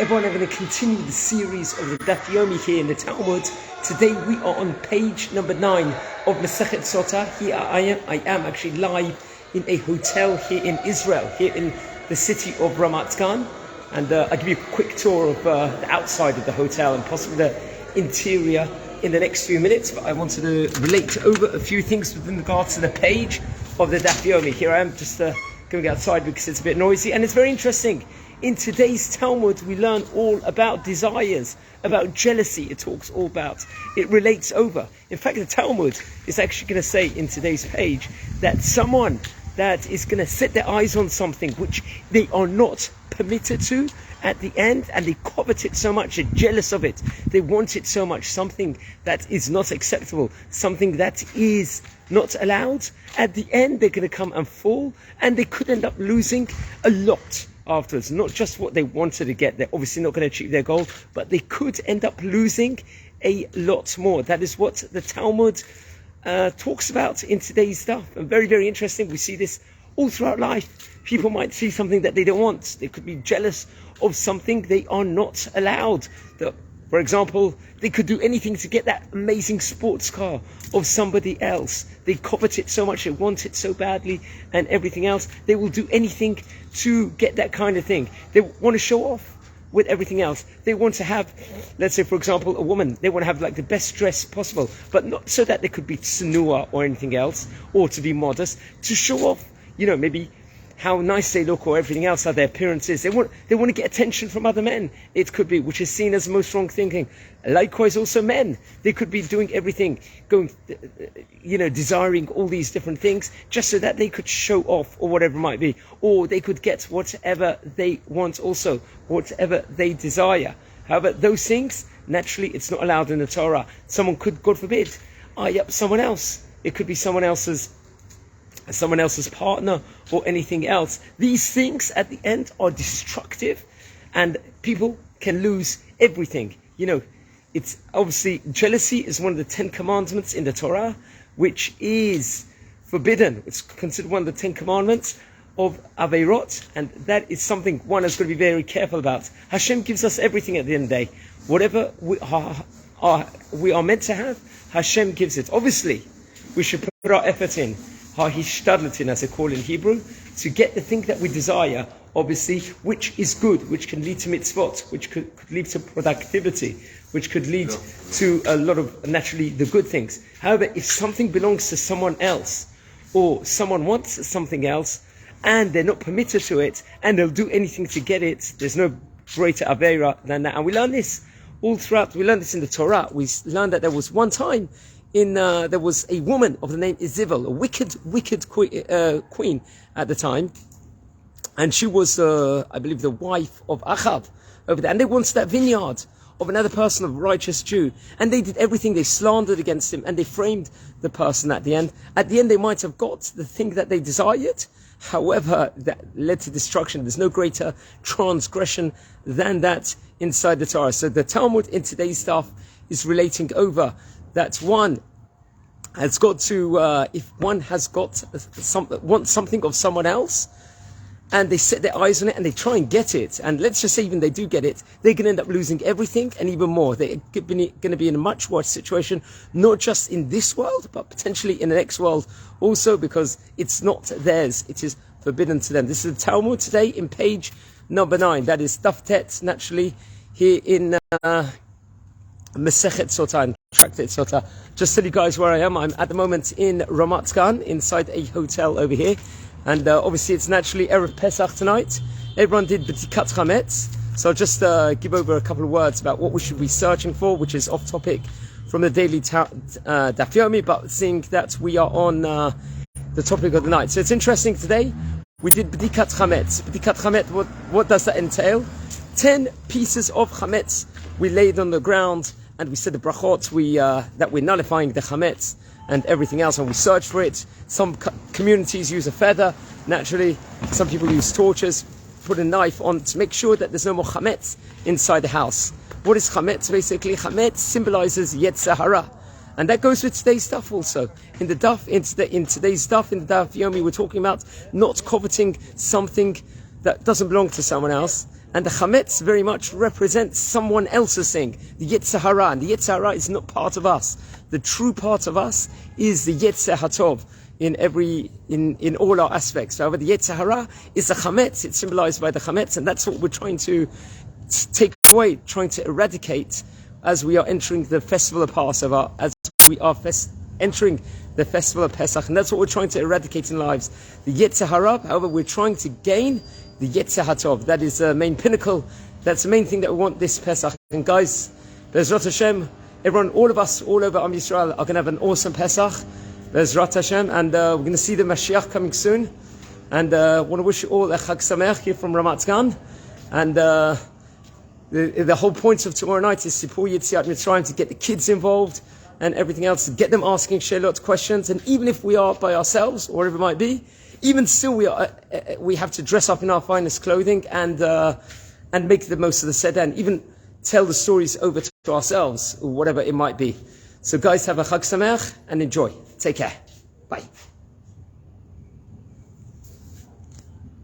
everyone, I'm going to continue the series of the Daf Yomi here in the Talmud. Today we are on page number 9 of Masechet Sota. Here I am actually live in a hotel here in Israel, here in the city of Ramat Gan. And I'll give you a quick tour of the outside of the hotel and possibly the interior in the next few minutes. But I wanted to relate over a few things with regards to the page of the Daf Yomi. Here I am just going outside because it's a bit noisy, and it's very interesting. In today's Talmud, we learn all about desires, about jealousy. It talks all about, it relates over. In fact, the Talmud is actually going to say in today's page that someone that is going to set their eyes on something which they are not permitted to at the end, and they covet it so much, they're jealous of it, they want it so much, something that is not acceptable, something that is not allowed, at the end they're going to come and fall, and they could end up losing a lot afterwards. Not just what they wanted to get, they're obviously not going to achieve their goal, but they could end up losing a lot more. That is what the Talmud talks about in today's stuff. And very, very interesting. We see this all throughout life. People might see something that they don't want. They could be jealous of something they are not allowed. For example, they could do anything to get that amazing sports car of somebody else. They covet it so much, they want it so badly, and everything else. They will do anything to get that kind of thing. They want to show off with everything else. They want to have, let's say, for example, a woman, they want to have like the best dress possible, but not so that they could be tsunua or anything else, or to be modest, to show off, maybe how nice they look or everything else, how their appearance is. They want to get attention from other men. It could be, which is seen as the most wrong thinking. Likewise, also men. They could be doing everything, desiring all these different things just so that they could show off or whatever it might be. Or they could get whatever they want also, whatever they desire. However, those things, naturally, it's not allowed in the Torah. Someone could, God forbid, eye up someone else. It could be someone else's partner or anything else. These things at the end are destructive, and people can lose everything. It's obviously, jealousy is one of the 10 commandments in the Torah, which is forbidden. It's considered one of the 10 commandments of Aveirot, and that is something one has got to be very careful about. Hashem gives us everything at the end of the day. Whatever we are meant to have, Hashem gives it. Obviously, we should put our effort in, hishtadlatin, as they call it in Hebrew, to get the thing that we desire, obviously, which is good, which can lead to mitzvot, which could lead to productivity, which could lead to a lot of, naturally, the good things. However, if something belongs to someone else, or someone wants something else, and they're not permitted to it, and they'll do anything to get it, there's no greater aveira than that. And we learn this all throughout. We learned this in the Torah. We learned that there was one time there was a woman of the name Izebel, a wicked queen at the time, and she was, I believe, the wife of Achav over there, and they wanted that vineyard of another person, of a righteous Jew, and they did everything. They slandered against him, and they framed the person at the end. At the end, they might have got the thing that they desired. However, that led to destruction. There's no greater transgression than that inside the Torah. So the Talmud in today's stuff is relating over that one has got to, if one has got wants something of someone else, and they set their eyes on it and they try and get it, and let's just say even they do get it, they're going to end up losing everything and even more. They're going to be in a much worse situation, not just in this world, but potentially in the next world also, because it's not theirs. It is forbidden to them. This is the Talmud today in page number 9. That is Daf Tet, naturally, here in Masechet Sota and Tractate Sota. Just tell you guys where I am. I'm at the moment in Ramat Gan, inside a hotel over here, and obviously it's naturally Erev Pesach tonight. Everyone did B'tikat Chametz, so I'll just give over a couple of words about what we should be searching for, which is off topic from the daily Daf Yomi, but seeing that we are on the topic of the night. So it's interesting today. We did B'tikat Chametz. B'tikat Chametz, what does that entail? 10 pieces of chametz we laid on the ground, and we said the brachot, that we're nullifying the chametz and everything else, and we searched for it. Some communities use a feather, naturally. Some people use torches, put a knife on to make sure that there's no more chametz inside the house. What is chametz? Basically, chametz symbolizes Yetzer Hara, and that goes with today's stuff also. In today's stuff, in the Daf Yomi, we're talking about not coveting something that doesn't belong to someone else. And the chametz very much represents someone else's thing, the Yetzer Hara. And the Yetzer Hara is not part of us. The true part of us is the Yetzer HaTov in all our aspects. However, the Yetzer Hara is the chametz. It's symbolized by the chametz, and that's what we're trying to take away, trying to eradicate as we are entering the festival of Passover, as we are entering the festival of Pesach. And that's what we're trying to eradicate in lives. The Yetzer Hara, however, we're trying to gain the Yetzer HaTov. That is the main pinnacle. That's the main thing that we want this Pesach. And guys, Bezrat Hashem, everyone, all of us, all over Am Yisrael are going to have an awesome Pesach. Bezrat Hashem. And we're going to see the Mashiach coming soon. And I want to wish you all a Chag Sameach here from Ramat Gan. And the whole point of tomorrow night is Sipur Yetziat Mitzrayim, to get the kids involved and everything else, to get them asking Shelot questions. And even if we are by ourselves, or whatever it might be, even still we have to dress up in our finest clothing and make the most of the Seder, and even tell the stories over to ourselves, or whatever it might be. So guys, have a Chag Sameach and enjoy. Take care. Bye.